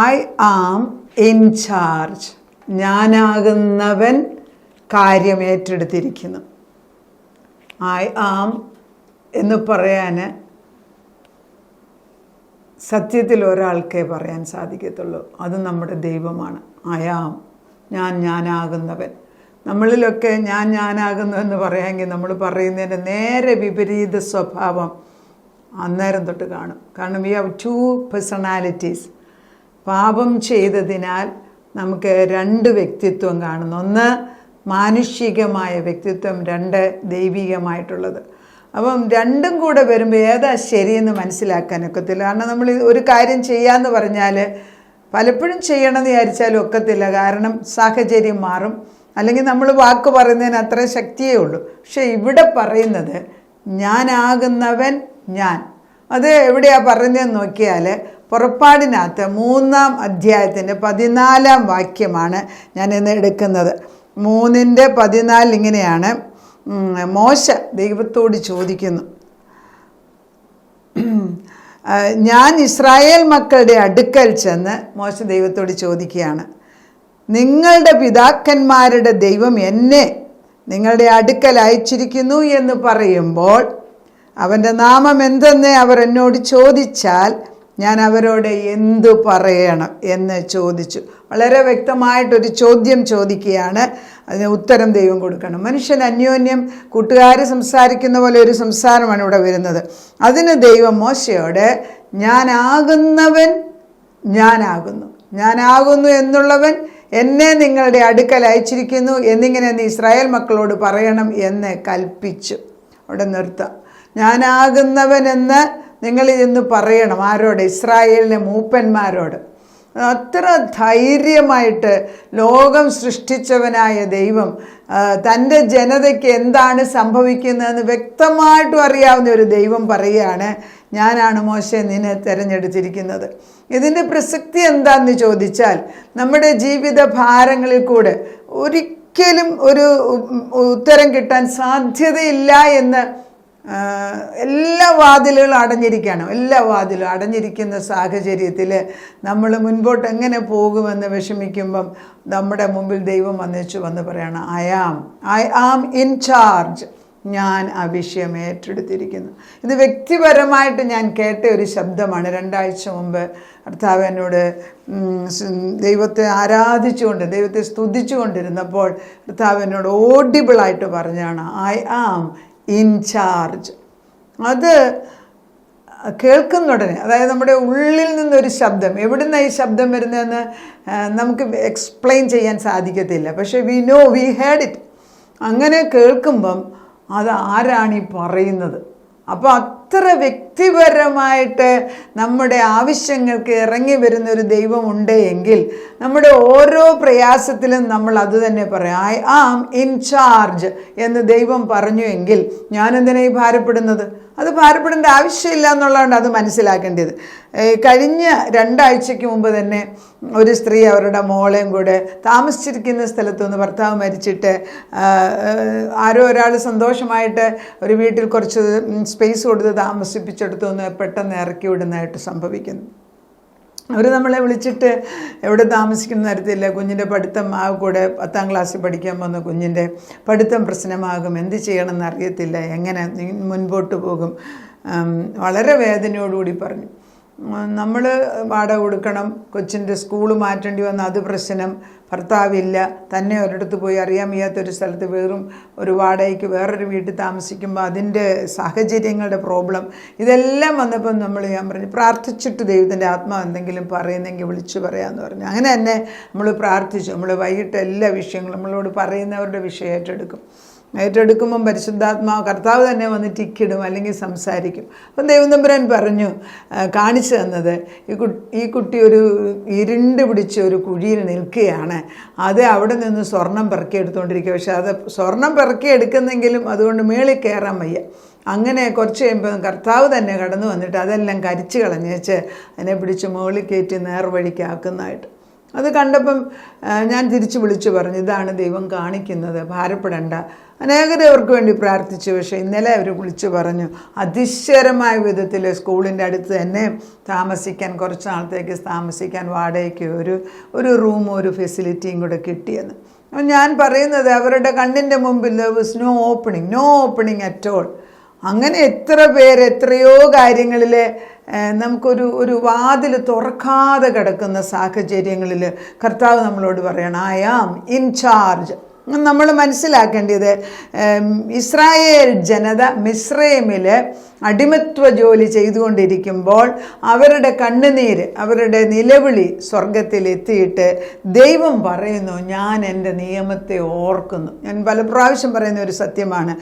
I am in charge. ഞാനാകുന്നവൻ കാര്യം ഏറ്റെടുത്തിരിക്കുന്നു. ഐ ആം എന്ന് പറയാൻ സത്യത്തിൽ ഒരാൾക്കേ പറയാൻ സാധിക്കത്തുള്ളൂ. അത് നമ്മുടെ ദൈവമാണ്. I am, ഞാനാകുന്നവൻ. നമ്മളിലൊക്കെ ഞാനാകുന്നു എന്ന് പറയാമെങ്കിൽ നമ്മൾ പറയുന്നതിൻ്റെ നേരെ വിപരീത സ്വഭാവം അന്നേരം തൊട്ട് കാണും. കാരണം വി ഹാവ് 2 പേഴ്സണാലിറ്റീസ്. പാപം ചെയ്തതിനാൽ നമുക്ക് 2 വ്യക്തിത്വം കാണുന്നു. ഒന്ന് മാനുഷികമായ വ്യക്തിത്വം, 2 ദൈവികമായിട്ടുള്ളത്. അപ്പം രണ്ടും കൂടെ വരുമ്പോൾ ഏതാ ശരിയെന്ന് മനസ്സിലാക്കാനൊക്കത്തില്ല. കാരണം നമ്മൾ ഒരു കാര്യം ചെയ്യാമെന്ന് പറഞ്ഞാൽ പലപ്പോഴും ചെയ്യണമെന്ന് വിചാരിച്ചാലും ഒക്കത്തില്ല. കാരണം സാഹചര്യം മാറും, അല്ലെങ്കിൽ നമ്മൾ വാക്ക് പറയുന്നതിന് അത്ര ശക്തിയേ ഉള്ളൂ. പക്ഷെ ഇവിടെ പറയുന്നത് ഞാനാകുന്നവൻ ഞാൻ. അത് എവിടെയാണ് പറയുന്നതെന്ന് നോക്കിയാൽ പുറപ്പാടിനകത്ത് 3-ാം അധ്യായത്തിൻ്റെ 14-ാം വാക്യമാണ് ഞാനിന്ന് എടുക്കുന്നത്. 3:14 ഇങ്ങനെയാണ്. മോശ ദൈവത്തോട് ചോദിക്കുന്നു, ഞാൻ ഇസ്രായേൽ മക്കളുടെ അടുക്കൽ ചെന്ന് മോശ ദൈവത്തോട് ചോദിക്കുകയാണ്, നിങ്ങളുടെ പിതാക്കന്മാരുടെ ദൈവം എന്നെ നിങ്ങളുടെ അടുക്കൽ അയച്ചിരിക്കുന്നു എന്ന് പറയുമ്പോൾ അവൻ്റെ നാമം എന്തെന്ന് അവർ എന്നോട് ചോദിച്ചാൽ ഞാൻ അവരോട് എന്തു പറയണം എന്ന് ചോദിച്ചു. വളരെ വ്യക്തമായിട്ടൊരു ചോദ്യം ചോദിക്കുകയാണ്. അതിന് ഉത്തരം ദൈവം കൊടുക്കണം. മനുഷ്യൻ അന്യോന്യം കൂട്ടുകാർ സംസാരിക്കുന്ന പോലെ ഒരു സംസാരമാണ് ഇവിടെ വരുന്നത്. അതിന് ദൈവം മോശയോട് ഞാനാകുന്നവൻ ഞാനാകുന്നു എന്നുള്ളവൻ എന്നെ നിങ്ങളുടെ അടുക്കൽ അയച്ചിരിക്കുന്നു എന്നിങ്ങനെ നീ ഇസ്രായേൽ മക്കളോട് പറയണം എന്ന് കൽപ്പിച്ചു. അവിടെ നിർത്താം. ഞാനാകുന്നവനെന്ന് നിങ്ങൾ ഇന്ന് പറയണം. ആരോട്? ഇസ്രായേലിലെ മൂപ്പന്മാരോട്. അത്ര ധൈര്യമായിട്ട് ലോകം സൃഷ്ടിച്ചവനായ ദൈവം തൻ്റെ ജനതയ്ക്ക് എന്താണ് സംഭവിക്കുന്നതെന്ന് വ്യക്തമായിട്ടും അറിയാവുന്ന ഒരു ദൈവം പറയുകയാണ്, ഞാനാണ് മോശെ നിന്നെ തിരഞ്ഞെടുത്തിരിക്കുന്നത്. ഇതിൻ്റെ പ്രസക്തി എന്താണെന്ന് ചോദിച്ചാൽ നമ്മുടെ ജീവിത ഭാരങ്ങളിൽ കൂടെ ഒരിക്കലും ഒരു ഉത്തരം കിട്ടാൻ സാധ്യതയില്ല എന്ന് എല്ലാ വാതിലുകളും അടഞ്ഞിരിക്കണം. എല്ലാ വാതിലും അടഞ്ഞിരിക്കുന്ന സാഹചര്യത്തിൽ നമ്മൾ മുൻപോട്ട് എങ്ങനെ പോകുമെന്ന് വിഷമിക്കുമ്പം നമ്മുടെ മുമ്പിൽ ദൈവം വന്ന് പറയണം, ഐ ആം ഇൻ ചാർജ്. ഞാൻ ആ വിഷയം ഏറ്റെടുത്തിരിക്കുന്നു. ഇത് വ്യക്തിപരമായിട്ട് ഞാൻ കേട്ട ഒരു ശബ്ദമാണ്. 2 ആഴ്ച മുമ്പ് കർത്താവ് എന്നോട് ദൈവത്തെ ആരാധിച്ചുകൊണ്ട് ദൈവത്തെ സ്തുതിച്ചുകൊണ്ടിരുന്നപ്പോൾ കർത്താവ് എന്നോട് ഓഡിബിളായിട്ട് പറഞ്ഞാണ് ഐ ആം ഇൻ ചാർജ്. അത് കേൾക്കുന്നുടനെ, അതായത് നമ്മുടെ ഉള്ളിൽ നിന്നൊരു ശബ്ദം, എവിടുന്നാണ് ഈ ശബ്ദം വരുന്നതെന്ന് നമുക്ക് എക്സ്പ്ലെയിൻ ചെയ്യാൻ സാധിക്കത്തില്ല. പക്ഷേ വി ഹേർഡ് ഇറ്റ്. അങ്ങനെ കേൾക്കുമ്പം അത് ആരാണ് ഈ പറയുന്നത്? അപ്പോൾ അത്ര വ്യക്തിപരമായിട്ട് നമ്മുടെ ആവശ്യങ്ങൾക്ക് ഇറങ്ങി വരുന്നൊരു ദൈവമുണ്ട് എങ്കിൽ നമ്മുടെ ഓരോ പ്രയാസത്തിലും നമ്മൾ അത് തന്നെ പറയാം, ഐ ആം ഇൻ ചാർജ് എന്ന് ദൈവം പറഞ്ഞു എങ്കിൽ ഞാനെന്തിനാ ഈ ഭാരപ്പെടുന്നത്? അത് ഭാരപ്പെടേണ്ട ആവശ്യമില്ല എന്നുള്ളതാണ് അത് മനസ്സിലാക്കേണ്ടത്. കഴിഞ്ഞ 2 ആഴ്ചയ്ക്ക് മുമ്പ് തന്നെ ഒരു സ്ത്രീ അവരുടെ മോളെയും കൂടെ താമസിച്ചിരിക്കുന്ന സ്ഥലത്തു നിന്ന് ഭർത്താവ് മരിച്ചിട്ട് ആരോ ഒരാൾ സന്തോഷമായിട്ട് ഒരു വീട്ടിൽ കുറച്ച് സ്പേസ് കൊടുത്ത് താമസിപ്പിച്ചെടുത്തു നിന്ന് പെട്ടെന്ന് ഇറക്കി വിടുന്നതായിട്ട് സംഭവിക്കുന്നു. അവർ നമ്മളെ വിളിച്ചിട്ട് എവിടെ താമസിക്കുന്ന തരത്തില്ല, കുഞ്ഞിൻ്റെ പഠിത്തം ആ കൂടെ 10ാം ക്ലാസ്സിൽ പഠിക്കാൻ വന്ന കുഞ്ഞിൻ്റെ പഠിത്തം പ്രശ്നമാകും, എന്ത് ചെയ്യണമെന്ന് അറിയത്തില്ല, എങ്ങനെ മുൻപോട്ട് പോകും. വളരെ വേദനയോടുകൂടി പറഞ്ഞു. നമ്മൾ വാടക കൊടുക്കണം, കൊച്ചിൻ്റെ സ്കൂൾ മാറ്റേണ്ടി വന്ന അത് പ്രശ്നം, ഭർത്താവില്ല, തന്നെ ഒരിടത്ത് പോയി അറിയാൻ വയ്യാത്തൊരു സ്ഥലത്ത് വെറും ഒരു വാടകയ്ക്ക് വേറൊരു വീട്ടിൽ താമസിക്കുമ്പോൾ അതിൻ്റെ സാഹചര്യങ്ങളുടെ പ്രോബ്ലം, ഇതെല്ലാം വന്നപ്പോൾ ഞാൻ പറഞ്ഞു പ്രാർത്ഥിച്ചിട്ട് ദൈവത്തിൻ്റെ ആത്മാവ് എന്തെങ്കിലും പറയുന്നെങ്കിൽ വിളിച്ചു പറയാമെന്ന് പറഞ്ഞു. അങ്ങനെ തന്നെ നമ്മൾ പ്രാർത്ഥിച്ചു. നമ്മൾ വൈകിട്ട് എല്ലാ വിഷയങ്ങളും നമ്മളോട് പറയുന്നവരുടെ വിഷയം ഏറ്റെടുക്കുമ്പം പരിശുദ്ധാത്മാവ് കർത്താവ് തന്നെ വന്ന് ടിക്കിടും, അല്ലെങ്കിൽ സംസാരിക്കും. അപ്പം ദൈവം തമ്പുരാൻ പറഞ്ഞു കാണിച്ചു തന്നത് ഈ കുട്ടി ഒരു ഇരുണ്ട് പിടിച്ച ഒരു കുഴിയിൽ നിൽക്കുകയാണ്. അത് അവിടെ നിന്ന് സ്വർണം പെറുക്കിയെടുത്തുകൊണ്ടിരിക്കുക. പക്ഷെ അത് സ്വർണം പെറുക്കിയെടുക്കുന്നെങ്കിലും അതുകൊണ്ട് മേളിൽ കയറാൻ വയ്യ. അങ്ങനെ കുറച്ച് കഴിയുമ്പോൾ കർത്താവ് തന്നെ കടന്നു വന്നിട്ട് അതെല്ലാം കരിച്ചു കളഞ്ഞേച്ച് അതിനെ പിടിച്ച് മുകളിൽ കയറ്റി നേർവഴിക്കാക്കുന്നതായിട്ട്. അത് കണ്ടപ്പം ഞാൻ തിരിച്ചു വിളിച്ചു പറഞ്ഞു, ഇതാണ് ദൈവം കാണിക്കുന്നത്, ഭാരപ്പെടണ്ട. അനേകരെ അവർക്ക് വേണ്ടി പ്രാർത്ഥിച്ചു. പക്ഷേ ഇന്നലെ അവർ വിളിച്ചു പറഞ്ഞു, അതിശയകരമായ വിധത്തിൽ സ്കൂളിൻ്റെ അടുത്ത് തന്നെ താമസിക്കാൻ, കുറച്ച് നാളത്തേക്ക് താമസിക്കാൻ വാടകയ്ക്ക് ഒരു റൂമും ഒരു ഫെസിലിറ്റിയും കൂടെ കിട്ടിയെന്ന്. അപ്പം ഞാൻ പറയുന്നത്, അവരുടെ കണ്ണിൻ്റെ മുമ്പിൽ നോ ഓപ്പണിങ് അറ്റ് ഓൾ. അങ്ങനെ എത്ര പേര് എത്രയോ കാര്യങ്ങളിൽ നമുക്കൊരു വാതിൽ തുറക്കാതെ കിടക്കുന്ന സാഹചര്യങ്ങളിൽ കർത്താവ് നമ്മളോട് പറയണം, ഐ ആം ഇൻ ചാർജ്. നമ്മൾ മനസ്സിലാക്കേണ്ടത്, ഇസ്രായേൽ ജനത മിസ്രൈമിൽ അടിമത്വ ജോലി ചെയ്തുകൊണ്ടിരിക്കുമ്പോൾ അവരുടെ കണ്ണുനീര്, അവരുടെ നിലവിളി സ്വർഗത്തിലെത്തിയിട്ട് ദൈവം പറയുന്നു, ഞാൻ എൻ്റെ നിയമത്തെ ഓർക്കുന്നു. ഞാൻ പല പ്രാവശ്യം പറയുന്ന ഒരു സത്യമാണ്,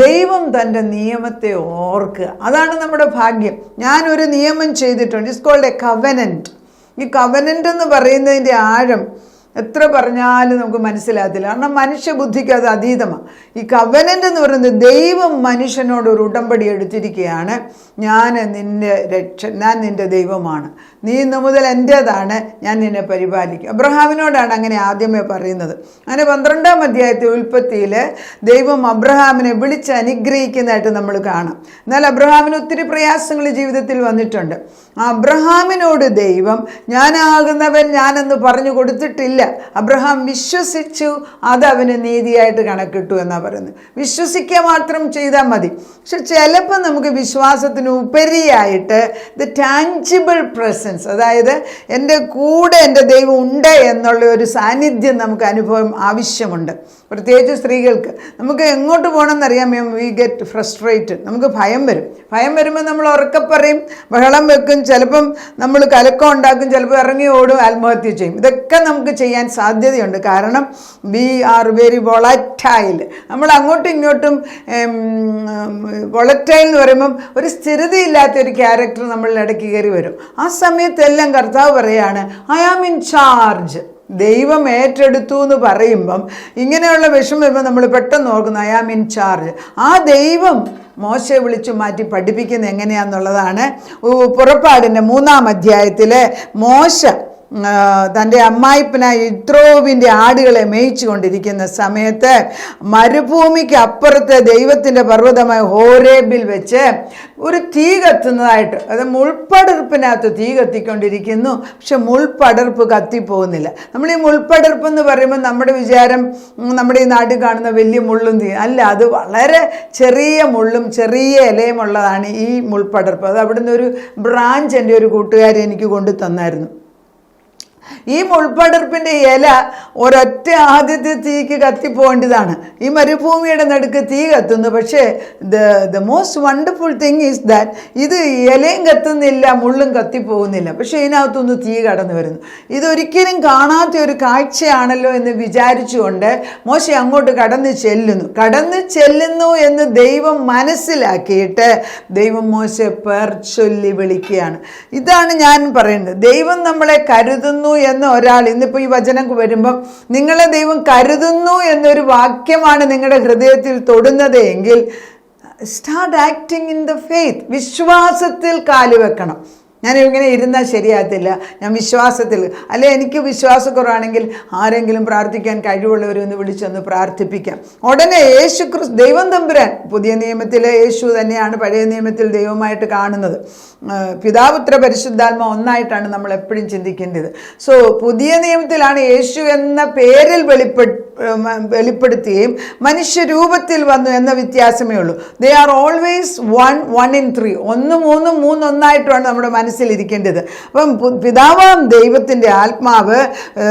ദൈവം തൻ്റെ നിയമത്തെ ഓർക്കുക. അതാണ് നമ്മുടെ ഭാഗ്യം. ഞാനൊരു നിയമം ചെയ്തിട്ടുണ്ട്, ഇറ്റ്സ് കോൾഡ് എ കവനൻറ്റ്. ഈ കവനൻ്റ് എന്ന് പറയുന്നതിൻ്റെ ആഴം എത്ര പറഞ്ഞാലും നമുക്ക് മനസ്സിലാകത്തില്ല. കാരണം മനുഷ്യബുദ്ധിക്ക് അത് അതീതമാണ്. ഈ കവനൻ്റ് എന്ന് പറയുന്നത്, ദൈവം മനുഷ്യനോട് ഒരു ഉടമ്പടി എടുത്തിരിക്കുകയാണ്, ഞാൻ നിൻ്റെ ദൈവമാണ്, നീ ഇന്നു മുതൽ എൻ്റേതാണ്, ഞാൻ നിന്നെ പരിപാലിക്കും. അബ്രഹാമിനോടാണ് അങ്ങനെ ആദ്യമേ പറയുന്നത്. അങ്ങനെ 12-ാം അധ്യായത്തിൽ ഉൽപ്പത്തിയിൽ ദൈവം അബ്രഹാമിനെ വിളിച്ച് അനുഗ്രഹിക്കുന്നതായിട്ട് നമ്മൾ കാണാം. എന്നാൽ അബ്രഹാമിന് ഒത്തിരി പ്രയാസങ്ങൾ ജീവിതത്തിൽ വന്നിട്ടുണ്ട്. അബ്രഹാമിനോട് ദൈവം ഞാനാകുന്നവൻ ഞാനെന്ന് പറഞ്ഞു കൊടുത്തിട്ടില്ല. അബ്രഹാം വിശ്വസിച്ചു, അത് അവന് നീതിയായിട്ട് കണക്കിട്ടു എന്നാണ് പറയുന്നത്. വിശ്വസിക്കുക മാത്രം ചെയ്താൽ മതി. പക്ഷെ ചിലപ്പോൾ നമുക്ക് വിശ്വാസത്തിന് ഉപരിയായിട്ട് ദ ടാഞ്ചിബിൾ പ്രസൻസ്, അതായത് എൻ്റെ കൂടെ എൻ്റെ ദൈവം ഉണ്ട് എന്നുള്ള ഒരു സാന്നിധ്യം നമുക്ക് അനുഭവം ആവശ്യമുണ്ട്. പ്രത്യേകിച്ച് സ്ത്രീകൾക്ക്. നമുക്ക് എങ്ങോട്ട് പോകണമെന്നറിയാമോ, വി ഗെറ്റ് ഫ്രസ്ട്രേറ്റഡ്. നമുക്ക് ഭയം വരും. ഭയം വരുമ്പോൾ നമ്മൾ ഉറക്കെ പറയും, ബഹളം വെക്കും, ചിലപ്പം നമ്മൾ കലക്കം ഉണ്ടാക്കും, ചിലപ്പോൾ ഇറങ്ങി ഓടും, ആത്മഹത്യ ചെയ്യും. ഇതൊക്കെ നമുക്ക് ചെയ്യാൻ സാധ്യതയുണ്ട്. കാരണം വി ആർ വെരി വൊളറ്റൈൽ. നമ്മൾ അങ്ങോട്ടും ഇങ്ങോട്ടും വൊളറ്റൈൽ എന്ന് പറയുമ്പം ഒരു സ്ഥിരതയില്ലാത്ത ഒരു ക്യാരക്ടർ നമ്മളുടെ ഇടയ്ക്ക് കയറി വരും. ആ സമയത്തെല്ലാം കർത്താവ് പറയാണ്, ഐ ആം ഇൻ ചാർജ്. ദൈവം ഏറ്റെടുത്തു എന്ന് പറയുമ്പം ഇങ്ങനെയുള്ള വിഷമം വരുമ്പോൾ നമ്മൾ പെട്ടെന്ന് ഓർക്കുന്നു, ഐ ആം ഇൻ ചാർജ്. ആ ദൈവം മോശയെ വിളിച്ചു മാറ്റി പഠിപ്പിക്കുന്നത് എങ്ങനെയാണെന്നുള്ളതാണ് പുറപ്പാടിൻ്റെ 3-ാം അധ്യായത്തിൽ മോശ തൻ്റെ അമ്മായിപ്പനായ യിത്രോവിൻ്റെ ആടുകളെ മേയിച്ചു കൊണ്ടിരിക്കുന്ന സമയത്ത് മരുഭൂമിക്ക് അപ്പുറത്തെ ദൈവത്തിൻ്റെ പർവ്വതമായ ഹോരേബിൽ വെച്ച് ഒരു തീ കത്തുന്നതായിട്ട്, അത് മുൾപ്പടർപ്പിനകത്ത് തീ കത്തിക്കൊണ്ടിരിക്കുന്നു. പക്ഷെ മുൾപ്പടർപ്പ് കത്തിപ്പോകുന്നില്ല. നമ്മൾ ഈ മുൾപ്പടർപ്പ് എന്ന് പറയുമ്പോൾ നമ്മുടെ വിചാരം നമ്മുടെ ഈ നാട്ടിൽ കാണുന്ന വലിയ മുള്ളും തീ അല്ല, അത് വളരെ ചെറിയ മുള്ളും ചെറിയ ഇലയുമുള്ളതാണ് ഈ മുൾപ്പടർപ്പ്. അത് അവിടുന്ന് ഒരു ബ്രാഞ്ച് എൻ്റെ ഒരു കൂട്ടുകാരി എനിക്ക് കൊണ്ടു തന്നായിരുന്നു. ഈ മുൾപ്പടർപ്പിൻ്റെ ഇല ഒരൊറ്റ ആദ്യത്തെ തീക്ക് കത്തിപ്പോകേണ്ടതാണ്. ഈ മരുഭൂമിയുടെ നടുക്ക് തീ കത്തുന്നു. പക്ഷേ the most wonderful thing is that ഇത് ഇലയും കത്തുന്നില്ല, മുള്ളും കത്തിപ്പോകുന്നില്ല. പക്ഷേ ഇതിനകത്തുനിന്ന് തീ കടന്നു വരുന്നു. ഇതൊരിക്കലും കാണാത്ത ഒരു കാഴ്ചയാണല്ലോ എന്ന് വിചാരിച്ചുകൊണ്ട് മോശ അങ്ങോട്ട് കടന്നു ചെല്ലുന്നു എന്ന് ദൈവം മനസ്സിലാക്കിയിട്ട് ദൈവം മോശയെ പേർ ചൊല്ലി വിളിക്കുകയാണ്. ഇതാണ് ഞാൻ പറയുന്നത്. ദൈവം നമ്മളെ കരുതുന്നു എന്ന് ഒരാൾ, ഇന്നിപ്പോൾ ഈ വചനം വരുമ്പം നിങ്ങളെ ദൈവം കരുതുന്നു എന്നൊരു വാക്യമാണ് നിങ്ങളുടെ ഹൃദയത്തിൽ തൊടുന്നത് എങ്കിൽ start acting in the faith. വിശ്വാസത്തിൽ കാലുവെക്കണം. ഞാൻ ഇങ്ങനെ ഇരുന്നാൽ ശരിയാകത്തില്ല, ഞാൻ വിശ്വാസത്തിൽ, അല്ലെ എനിക്ക് വിശ്വാസക്കുറവാണെങ്കിൽ ആരെങ്കിലും പ്രാർത്ഥിക്കാൻ കഴിവുള്ളവരൊന്ന് വിളിച്ചൊന്ന് പ്രാർത്ഥിപ്പിക്കാം. ഉടനെ യേശുക്രിസ്തു, ദൈവം തമ്പുരാൻ, പുതിയ നിയമത്തിലെ യേശു തന്നെയാണ് പഴയ നിയമത്തിൽ ദൈവമായിട്ട് കാണുന്നത്. പിതാപുത്ര പരിശുദ്ധാത്മ ഒന്നായിട്ടാണ് നമ്മൾ എപ്പോഴും ചിന്തിക്കേണ്ടത്. സോ പുതിയ നിയമത്തിലാണ് യേശു എന്ന പേരിൽ വെളിപ്പെടുത്തുകയും മനുഷ്യരൂപത്തിൽ വന്നു എന്ന വ്യത്യാസമേ ഉള്ളൂ. They are always one in three. 1, 3, 3 ഒന്നായിട്ടുമാണ് നമ്മുടെ മനസ്സിലിരിക്കേണ്ടത്. അപ്പം പിതാവാം ദൈവത്തിൻ്റെ ആത്മാവ്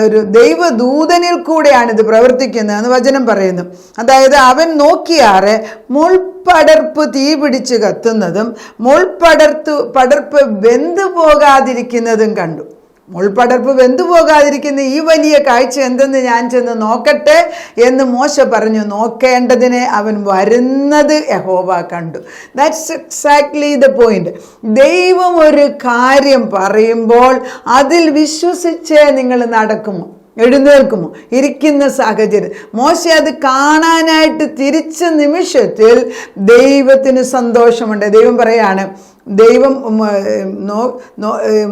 ഒരു ദൈവദൂതനിൽ കൂടെയാണ് ഇത് പ്രവർത്തിക്കുന്നതെന്ന് വചനം പറയുന്നു. അതായത് അവൻ നോക്കിയാറ് മുൾപ്പടർപ്പ് തീ പിടിച്ച് കത്തുന്നതും മുൾപ്പടർപ്പ് വെന്തു പോകാതിരിക്കുന്നതും കണ്ടു. മുൾപ്പടർപ്പ് വെന്തുപോകാതിരിക്കുന്ന ഈ വലിയ കാഴ്ച എന്തെന്ന് ഞാൻ ചെന്ന് നോക്കട്ടെ എന്ന് മോശ പറഞ്ഞു. നോക്കേണ്ടതിനെ അവൻ വരുന്നത് യഹോവ കണ്ടു. That's exactly the point. ദൈവം ഒരു കാര്യം പറയുമ്പോൾ അതിൽ വിശ്വസിച്ചേ നിങ്ങൾ നടക്കുമോ, എഴുന്നേൽക്കുമോ, ഇരിക്കുന്ന സാഹചര്യം. മോശ അത് കാണാനായിട്ട് തിരിച്ച നിമിഷത്തിൽ ദൈവത്തിന് സന്തോഷമുണ്ട്. ദൈവം പറയാണ്, ദൈവം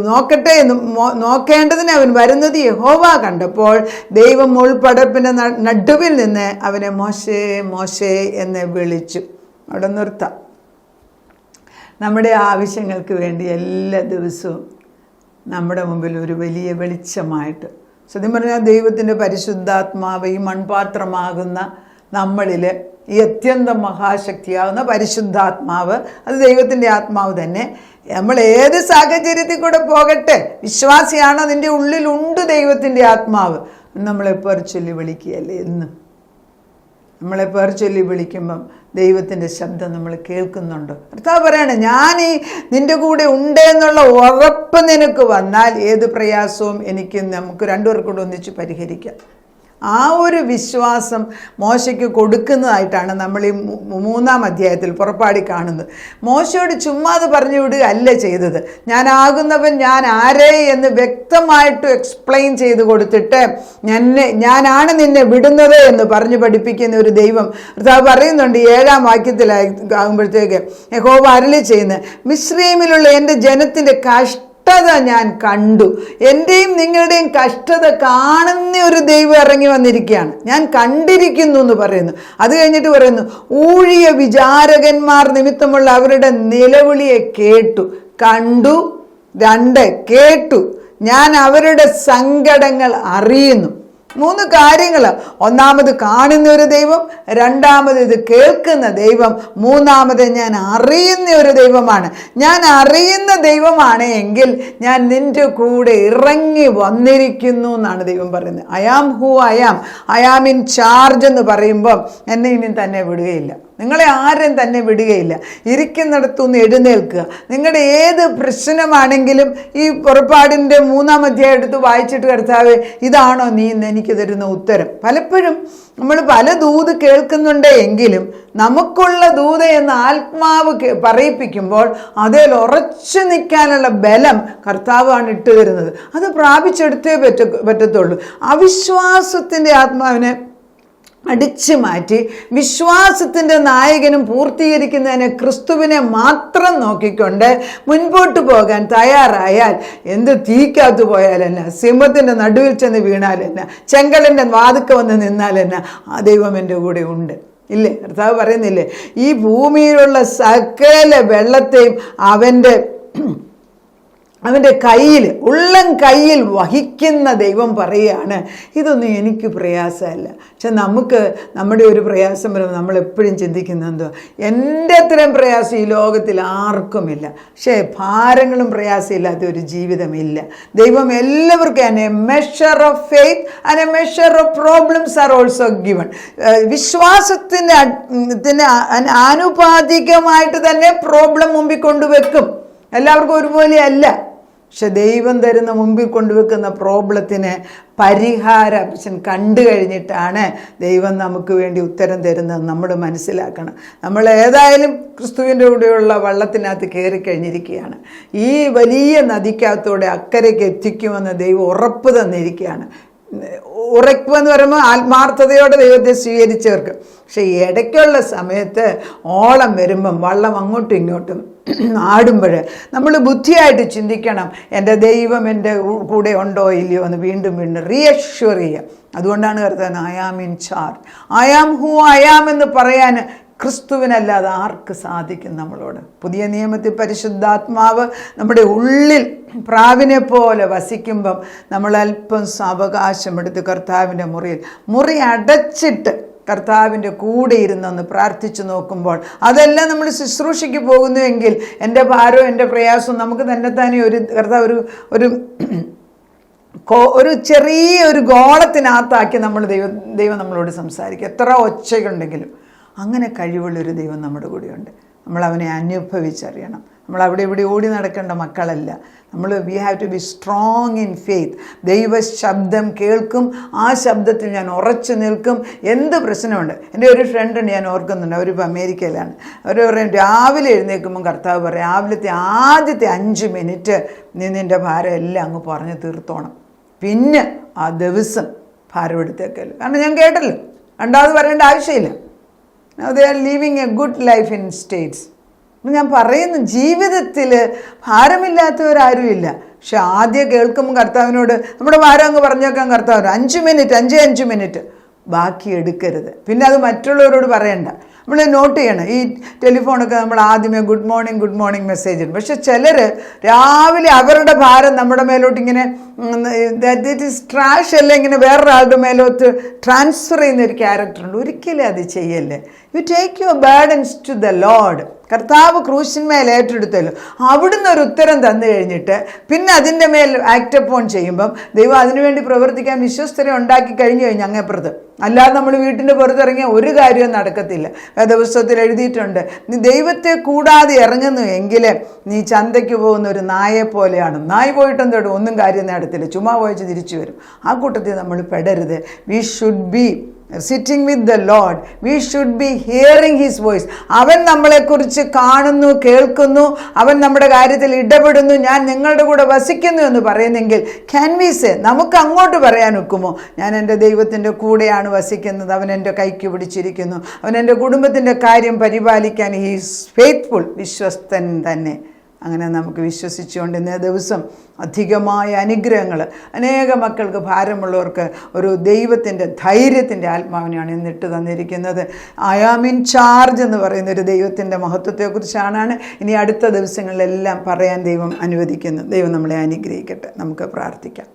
നോക്കട്ടെ എന്ന് നോക്കേണ്ടതിന് അവൻ വരുന്നത് യഹോവ കണ്ടപ്പോൾ ദൈവം മുൾപടർപ്പിൻ്റെ നടുവിൽ നിന്ന് അവനെ മോശേ മോശേ എന്ന് വിളിച്ചു. അവിടെ നിർത്താം. നമ്മുടെ ആവശ്യങ്ങൾക്ക് വേണ്ടി എല്ലാ ദിവസവും നമ്മുടെ മുമ്പിൽ ഒരു വലിയ വെളിച്ചമായിട്ട്, സത്യം പറഞ്ഞാൽ ദൈവത്തിൻ്റെ പരിശുദ്ധാത്മാവ് ഈ മൺപാത്രമാകുന്ന നമ്മളിൽ ഈ അത്യന്തം മഹാശക്തിയാകുന്ന പരിശുദ്ധാത്മാവ്, അത് ദൈവത്തിൻ്റെ ആത്മാവ് തന്നെ, നമ്മൾ ഏത് സാഹചര്യത്തിൽ കൂടെ പോകട്ടെ, വിശ്വാസിയാണോ നിൻ്റെ ഉള്ളിലുണ്ട് ദൈവത്തിൻ്റെ ആത്മാവ്, നമ്മളെ പേർ ചൊല്ലി വിളിക്കുകയല്ലേ എന്ന്. നമ്മളെ പേർ ചൊല്ലി വിളിക്കുമ്പം ദൈവത്തിൻ്റെ ശബ്ദം നമ്മൾ കേൾക്കുന്നുണ്ടോ? കർത്താവ് പറയണേ, ഞാൻ ഈ നിൻ്റെ കൂടെ ഉണ്ട് എന്നുള്ള ഉറപ്പ് നിനക്ക് വന്നാൽ ഏത് പ്രയാസവും നമുക്ക് രണ്ടുപേർക്കൂടെ ഒന്നിച്ച് പരിഹരിക്കാം. ആ ഒരു വിശ്വാസം മോശയ്ക്ക് കൊടുക്കുന്നതായിട്ടാണ് നമ്മൾ ഈ 3-ാം അധ്യായത്തിൽ പുറപ്പാടി കാണുന്നത്. മോശയോട് ചുമ്മാതെ പറഞ്ഞു വിടുക അല്ല ചെയ്തത്. ഞാനാകുന്നവൻ ഞാൻ ആരേ എന്ന് വ്യക്തമായിട്ട് എക്സ്പ്ലെയിൻ ചെയ്ത് കൊടുത്തിട്ട് ഞാനാണ് നിന്നെ വിടുന്നത് എന്ന് പറഞ്ഞു പഠിപ്പിക്കുന്ന ഒരു ദൈവം കർത്താവ് പറയുന്നുണ്ട്. 7-ാം വാക്യത്തിലാകുമ്പോഴത്തേക്ക് യഹോവ അരുളി ചെയ്യുന്നത്, മിസ്രയീമിലുള്ള എൻ്റെ ജനത്തിൻ്റെ കഷ്ടത ഞാൻ കണ്ടു. എൻ്റെയും നിങ്ങളുടെയും കഷ്ടത കാണുന്ന ഒരു ദൈവം ഇറങ്ങി വന്നിരിക്കുകയാണ്, ഞാൻ കണ്ടിരിക്കുന്നു എന്ന് പറയുന്നു. അത് കഴിഞ്ഞിട്ട് പറയുന്നു, ഊഴിയ വിചാരകന്മാർ നിമിത്തമുള്ള അവരുടെ നിലവിളിയെ കേട്ടു. കണ്ടു, 2 കേട്ടു, ഞാൻ അവരുടെ സങ്കടങ്ങൾ അറിയുന്നു. 3 കാര്യങ്ങൾ. ഒന്നാമത് കാണുന്ന ഒരു ദൈവം, രണ്ടാമത് ഇത് കേൾക്കുന്ന ദൈവം, മൂന്നാമത് ഞാൻ അറിയുന്ന ഒരു ദൈവമാണ്. ഞാൻ അറിയുന്ന ദൈവമാണ് എങ്കിൽ ഞാൻ നിൻ്റെ കൂടെ ഇറങ്ങി വന്നിരിക്കുന്നു എന്നാണ് ദൈവം പറയുന്നത്. I am who I am in charge എന്ന് പറയുമ്പം എന്നെ ഇനി തന്നെ വിടുകയില്ല, നിങ്ങളെ ആരും തന്നെ വിടുകയില്ല. ഇരിക്കുന്നിടത്തുനിന്ന് എഴുന്നേൽക്കുക. നിങ്ങളുടെ ഏത് പ്രശ്നമാണെങ്കിലും ഈ പുറപ്പാടിൻ്റെ 3-ാം അധ്യായം എടുത്ത് വായിച്ചിട്ട്, കർത്താവേ ഇതാണോ നീ എനിക്ക് തരുന്ന ഉത്തരം? പലപ്പോഴും നമ്മൾ പല ദൂത് കേൾക്കുന്നുണ്ട് എങ്കിലും നമുക്കുള്ള ദൂത് എന്ന് ആത്മാവ് പറയിപ്പിക്കുമ്പോൾ അതിൽ ഉറച്ചു നിൽക്കാനുള്ള ബലം കർത്താവാണ് ഇട്ട് തരുന്നത്. അത് പ്രാപിച്ചെടുത്തേ പറ്റത്തുള്ളൂ. അവിശ്വാസത്തിൻ്റെ ആത്മാവിനെ അടിച്ചു മാറ്റി വിശ്വാസത്തിൻ്റെ നായകനും പൂർത്തീകരിക്കുന്നതിന് ക്രിസ്തുവിനെ മാത്രം നോക്കിക്കൊണ്ട് മുൻപോട്ട് പോകാൻ തയ്യാറായാൽ എന്ത് തീക്കകത്ത് പോയാലെന്ന, സിംഹത്തിൻ്റെ നടുവിൽ ചെന്ന് വീണാലെന്ന, ചെങ്കടലിൻ്റെ വാതുക്ക വന്ന് നിന്നാലെന്ന, ആ ദൈവം എൻ്റെ കൂടെ ഉണ്ട്. ഇല്ലേ? കർത്താവ് പറയുന്നില്ലേ, ഈ ഭൂമിയിലുള്ള സകല വെള്ളത്തെയും അവൻ്റെ കയ്യിൽ, ഉള്ളം കയ്യിൽ വഹിക്കുന്ന ദൈവം പറയുകയാണ്, ഇതൊന്നും എനിക്ക് പ്രയാസമല്ല. പക്ഷെ നമുക്ക് നമ്മുടെ ഒരു പ്രയാസം വരുമ്പോൾ നമ്മളെപ്പോഴും ചിന്തിക്കുന്നത് എന്തോ, എൻ്റെ അത്രയും പ്രയാസം ഈ ലോകത്തിൽ ആർക്കുമില്ല. പക്ഷേ ഭാരങ്ങളും പ്രയാസമില്ലാത്ത ഒരു ജീവിതമില്ല. ദൈവം എല്ലാവർക്കും A measure of faith and A measure of problems are also given. വിശ്വാസത്തിന് ആനുപാതികമായിട്ട് തന്നെ പ്രോബ്ലം മുമ്പിൽ കൊണ്ടുവെക്കും. എല്ലാവർക്കും ഒരുപോലെ അല്ല. പക്ഷെ ദൈവം തരുന്ന മുമ്പിൽ കൊണ്ടുവെക്കുന്ന പ്രോബ്ലത്തിന് പരിഹാരം കണ്ടു കഴിഞ്ഞിട്ടാണ് ദൈവം നമുക്ക് വേണ്ടി ഉത്തരം തരുന്നത് നമ്മൾ മനസ്സിലാക്കണം. നമ്മൾ ഏതായാലും ക്രിസ്തുവിൻ്റെ കൂടെയുള്ള വള്ളത്തിനകത്ത് കയറി കഴിഞ്ഞിരിക്കുകയാണ്. ഈ വലിയ നദിക്കകത്തൂടെ അക്കരയ്ക്ക് എത്തിക്കുമെന്ന് ദൈവം ഉറപ്പ് തന്നിരിക്കുകയാണ്. ഉറപ്പെന്ന് പറയുമ്പോൾ ആത്മാർത്ഥതയോടെ ദൈവത്തെ സ്വീകരിച്ചവർക്ക്. പക്ഷേ ഇടയ്ക്കുള്ള സമയത്ത് ഓളം വരുമ്പം വള്ളം അങ്ങോട്ടും ഇങ്ങോട്ടും ആടുമ്പോൾ നമ്മൾ ബുദ്ധിയായിട്ട് ചിന്തിക്കണം, എൻ്റെ ദൈവം എൻ്റെ കൂടെ ഉണ്ടോ ഇല്ലയോ എന്ന് വീണ്ടും വീണ്ടും റീഅഷ്യൂർ ചെയ്യുക. അതുകൊണ്ടാണ് കർത്താവ് I am in charge, I am who I am എന്ന് പറയാൻ ക്രിസ്തുവിനല്ലാതെ ആർക്ക് സാധിക്കും നമ്മളോട്? പുതിയ നിയമത്തിൽ പരിശുദ്ധാത്മാവ് നമ്മുടെ ഉള്ളിൽ പ്രാവിനെ പോലെ വസിക്കുമ്പം നമ്മൾ അല്പം സാവകാശമെടുത്ത് കർത്താവിൻ്റെ മുറി അടച്ചിട്ട് കർത്താവിൻ്റെ കൂടെ ഇരുന്നൊന്ന് പ്രാർത്ഥിച്ചു നോക്കുമ്പോൾ, അതെല്ലാം നമ്മൾ ശുശ്രൂഷയ്ക്ക് പോകുന്നുവെങ്കിൽ എൻ്റെ ഭാരവും എൻ്റെ പ്രയാസവും നമുക്ക് തന്നെത്താനെ കർത്താവ് ഒരു ചെറിയൊരു ഗോളത്തിനകത്താക്കി ദൈവം നമ്മളോട് സംസാരിക്കും. എത്ര ഒച്ചയുണ്ടെങ്കിലും അങ്ങനെ കഴിവുള്ളൊരു ദൈവം നമ്മുടെ കൂടെയുണ്ട്. നമ്മൾ അവനെ അനുഭവിച്ചറിയണം. നമ്മൾ അവിടെ ഇവിടെ ഓടി നടക്കേണ്ട മക്കളല്ല. We have to be strong in faith. ദൈവ ശബ്ദം കേൾക്കും, ആ ശബ്ദത്തിൽ ഞാൻ ഉറച്ചു നിൽക്കും. എന്ത് പ്രശ്നമുണ്ട്? എൻ്റെ ഒരു ഫ്രണ്ടുണ്ട്, ഞാൻ ഓർക്കുന്നുണ്ട്, അവരിപ്പോൾ അമേരിക്കയിലാണ്. അവർ പറയും, രാവിലെ എഴുന്നേൽക്കുമ്പം കർത്താവ് പറയും, രാവിലത്തെ ആദ്യത്തെ 5 മിനിറ്റ് നീ നിൻ്റെ ഭാരം എല്ലാം അങ്ങ് പറഞ്ഞ് തീർത്തോണം, പിന്നെ ആ ദിവസം ഭാരം എടുത്തേക്കല്ലോ. കാരണം ഞാൻ കേട്ടല്ലോ, രണ്ടാമത് പറയേണ്ട ആവശ്യമില്ല. Now they are living a good life in States. ഞാൻ പറയുന്നു, ജീവിതത്തിൽ ഭാരമില്ലാത്തവരാരുമില്ല. പക്ഷെ ആദ്യം കേൾക്കുമ്പോൾ കർത്താവിനോട് നമ്മുടെ ഭാരം അങ്ങ് പറഞ്ഞേക്കാൻ കർത്താവ് 5 മിനിറ്റ് ബാക്കി എടുക്കരുത്. പിന്നെ അത് മറ്റുള്ളവരോട് പറയണ്ട. നമ്മൾ നോട്ട് ചെയ്യണം. ഈ ടെലിഫോണൊക്കെ നമ്മൾ ആദ്യമേ ഗുഡ് മോർണിംഗ് മെസ്സേജ് ഇടും. പക്ഷെ ചിലർ രാവിലെ അവരുടെ ഭാരം നമ്മുടെ മേലോട്ട് ഇങ്ങനെ ദാറ്റ് ഈസ് ട്രാഷ് അല്ല, ഇങ്ങനെ വേറൊരാളുടെ മേലോട്ട് ട്രാൻസ്ഫർ ചെയ്യുന്ന ഒരു ക്യാരക്ടറുണ്ട്. ഒരിക്കലും അത് ചെയ്യല്ലേ. You take your burdens to the lord. കർത്താവ് ക്രൂശിന്മേൽ ഏറ്റെടുത്തല്ലോ. അവിടുന്ന് ഒരു ഉത്തരം തന്നു കഴിഞ്ഞിട്ട് പിന്നെ അതിൻ്റെ മേൽ ആക്ട് ഓൺ ചെയ്യുമ്പം ദൈവം അതിനുവേണ്ടി പ്രവർത്തിക്കാൻ വിശ്വസ്തരെ ഉണ്ടാക്കി കഴിഞ്ഞു അങ്ങേപ്പുറത്ത്. അല്ലാതെ നമ്മൾ വീട്ടിൻ്റെ പുറത്തിറങ്ങിയ ഒരു കാര്യവും നടക്കത്തില്ല. വേദപുസ്തകത്തിൽ എഴുതിയിട്ടുണ്ട്, നീ ദൈവത്തെ കൂടാതെ ഇറങ്ങുന്നു എങ്കിൽ നീ ചന്തയ്ക്ക് പോകുന്ന ഒരു നായെ പോലെയാണ്. നായ് പോയിട്ടെന്തോടും ഒന്നും കാര്യം നടത്തില്ല, ചുമ്മാ പോയിച്ച് തിരിച്ചു വരും. ആ കൂട്ടത്തിൽ നമ്മൾ പെടരുത്. We should be sitting with the Lord. We should be hearing his voice. അവൻ നമ്മളെക്കുറിച്ച് കാണുന്നു, കേൾക്കുന്നു, അവൻ നമ്മുടെ കാര്യത്തിൽ ഇടപെടുന്നു, ഞാൻ നിങ്ങളുടെ കൂടെ വസിക്കുന്നു എന്ന് പറയുന്നെങ്കിൽ ക്യാൻ വി സേ, നമുക്ക് അങ്ങോട്ട് പറയാൻ ഒക്കുമോ, ഞാൻ എൻ്റെ ദൈവത്തിൻ്റെ കൂടെയാണ് വസിക്കുന്നത്, അവൻ എൻ്റെ കൈക്ക് പിടിച്ചിരിക്കുന്നു, അവൻ എൻ്റെ കുടുംബത്തിൻ്റെ കാര്യം പരിപാലിക്കാൻ ഹീസ് ഫെയ്ത്ത്ഫുൾ, വിശ്വസ്തൻ തന്നെ. അങ്ങനെ നമുക്ക് വിശ്വസിച്ചുകൊണ്ട് ഇന്നേ ദിവസം അധികമായ അനുഗ്രഹങ്ങൾ അനേക മക്കൾക്ക്, ഭാരമുള്ളവർക്ക് ഒരു ദൈവത്തിൻ്റെ ധൈര്യത്തിൻ്റെ ആത്മാവിനെയാണ് ഇന്നിട്ട് തന്നിരിക്കുന്നത്. ഐ ആം ഇൻ ചാർജ് എന്ന് പറയുന്ന ഒരു ദൈവത്തിൻ്റെ മഹത്വത്തെക്കുറിച്ചാണ് ഇനി അടുത്ത ദിവസങ്ങളിലെല്ലാം പറയാൻ ദൈവം അനുവദിക്കുന്നത്. ദൈവം നമ്മളെ അനുഗ്രഹിക്കട്ടെ. നമുക്ക് പ്രാർത്ഥിക്കാം.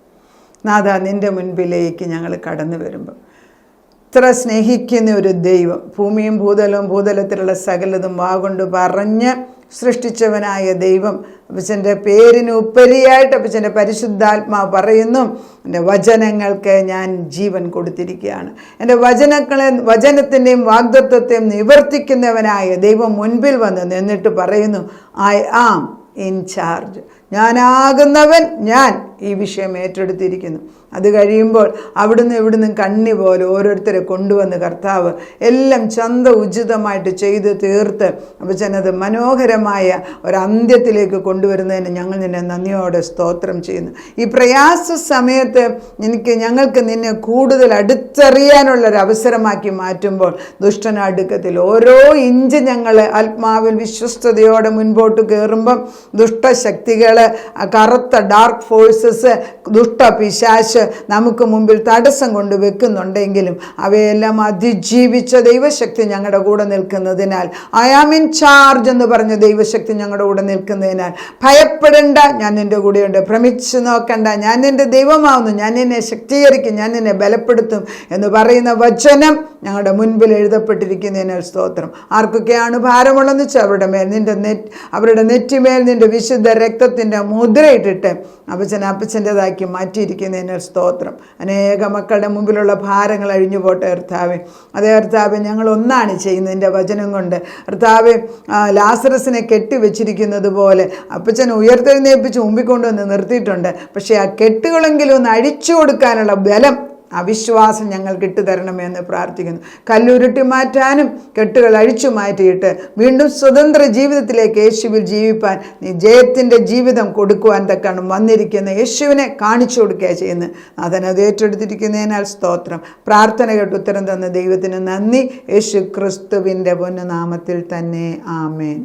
നാഥാ, നിൻ്റെ മുൻപിലേക്ക് ഞങ്ങൾ കടന്നു വരുമ്പോൾ ഇത്ര സ്നേഹിക്കുന്ന ഒരു ദൈവം, ഭൂമിയും ഭൂതലവും ഭൂതലത്തിലുള്ള സകലതും വാഗൊണ്ട് പറഞ്ഞ് സൃഷ്ടിച്ചവനായ ദൈവം, അപ്പച്ചൻ്റെ പേരിന് ഉപരിയായിട്ട് അപ്പച്ചൻ്റെ പരിശുദ്ധാത്മാവ് പറയുന്നു, എൻ്റെ വചനങ്ങൾക്ക് ഞാൻ ജീവൻ കൊടുത്തിരിക്കുകയാണ്. എൻ്റെ വചനത്തിൻ്റെയും വാഗ്ദത്വത്തെയും നിവർത്തിക്കുന്നവനായ ദൈവം മുൻപിൽ വന്ന് നിന്നിട്ട് പറയുന്നു, ഐ ആം ഇൻ ചാർജ്. ഞാനാകുന്നവൻ ഞാൻ ഈ വിഷയം ഏറ്റെടുത്തിരിക്കുന്നു. അത് കഴിയുമ്പോൾ ഇവിടുന്ന് കണ്ണി പോലെ ഓരോരുത്തരെ കൊണ്ടുവന്ന് കർത്താവ് എല്ലാം ചന്ത ഉചിതമായിട്ട് ചെയ്ത് തീർത്ത് അപ്പച്ചനത് മനോഹരമായ ഒരന്ത്യത്തിലേക്ക് കൊണ്ടുവരുന്നതിന് ഞങ്ങൾ നിന്നെ നന്ദിയോടെ സ്തോത്രം ചെയ്യുന്നു. ഈ പ്രയാസ സമയത്ത് ഞങ്ങൾക്ക് നിന്നെ കൂടുതൽ അടുത്തറിയാനുള്ളൊരവസരമാക്കി മാറ്റുമ്പോൾ ദുഷ്ടനടുക്കത്തിൽ ഓരോ ഇഞ്ച് ഞങ്ങൾ ആത്മാവിൽ വിശ്വസ്തയോടെ മുൻപോട്ട് കയറുമ്പം ദുഷ്ടശക്തികൾ, കറുത്ത ഡാർക്ക് ഫോഴ്സസ്, ദുഷ്ടപിശാച് നമുക്ക് മുമ്പിൽ തടസ്സം കൊണ്ട് വെക്കുന്നുണ്ടെങ്കിലും അവയെല്ലാം അതിജീവിച്ച ദൈവശക്തി ഞങ്ങളുടെ കൂടെ നിൽക്കുന്നതിനാൽ, ഐ ആം ഇൻ ചാർജ് എന്ന് പറഞ്ഞ ദൈവശക്തി ഞങ്ങളുടെ കൂടെ നിൽക്കുന്നതിനാൽ ഭയപ്പെടേണ്ട, ഞാൻ നിൻ്റെ കൂടെയുണ്ട്, ഭ്രമിച്ച് നോക്കണ്ട, ഞാൻ നിൻ്റെ ദൈവമാവുന്നു, ഞാൻ നിന്നെ ശക്തീകരിക്കും, ഞാൻ നിന്നെ ബലപ്പെടുത്തും എന്ന് പറയുന്ന വചനം ഞങ്ങളുടെ മുൻപിൽ എഴുതപ്പെട്ടിരിക്കുന്നതിനാൽ സ്തോത്രം. ആർക്കൊക്കെയാണ് ഭാരമുള്ളതെന്ന് വെച്ചാൽ അവരുടെ നെറ്റിമേൽ നിൻ്റെ വിശുദ്ധ രക്തത്തിൻ്റെ മുദ്രയിട്ടിട്ട് അപ്പച്ചൻ്റെതാക്കി മാറ്റിയിരിക്കുന്നതിനാൽ സ്തോത്രം. അനേക മക്കളുടെ മുമ്പിലുള്ള ഭാരങ്ങൾ അഴിഞ്ഞു പോട്ടെ കർത്താവേ. അതേ കർത്താവേ, ഞങ്ങൾ ഒന്നാണ് ചെയ്യുന്നതിൻ്റെ വചനം കൊണ്ട്. കർത്താവേ, ലാസറസിനെ കെട്ടിവെച്ചിരിക്കുന്നത് പോലെ അപ്പച്ചനെ ഉയർത്തെഴുന്നേൽപ്പിച്ച് മുമ്പിൽ കൊണ്ടുവന്ന് നിർത്തിയിട്ടുണ്ട്. പക്ഷേ ആ കെട്ടുകളെങ്കിലും ഒന്ന് അഴിച്ചു കൊടുക്കാനുള്ള ബലം, അവിശ്വാസം ഞങ്ങൾക്ക് ഇട്ടുതരണമെന്ന് പ്രാർത്ഥിക്കുന്നു. കല്ലുരുട്ടി മാറ്റാനും കെട്ടുകൾ അഴിച്ചു മാറ്റിയിട്ട് വീണ്ടും സ്വതന്ത്ര ജീവിതത്തിലേക്ക് യേശുവിൽ ജീവിപ്പാൻ നീ ജയത്തിൻ്റെ ജീവിതം കൊടുക്കുവാൻ തക്കാണ് വന്നിരിക്കുന്ന യേശുവിനെ കാണിച്ചു കൊടുക്കുക ചെയ്യുന്നത്. അതിനത് ഏറ്റെടുത്തിരിക്കുന്നതിനാൽ സ്തോത്രം. പ്രാർത്ഥന കേട്ട് ഉത്തരം തന്ന ദൈവത്തിന് നന്ദി. യേശു ക്രിസ്തുവിൻ്റെ പൊന്നുനാമത്തിൽ തന്നെ ആമേൻ.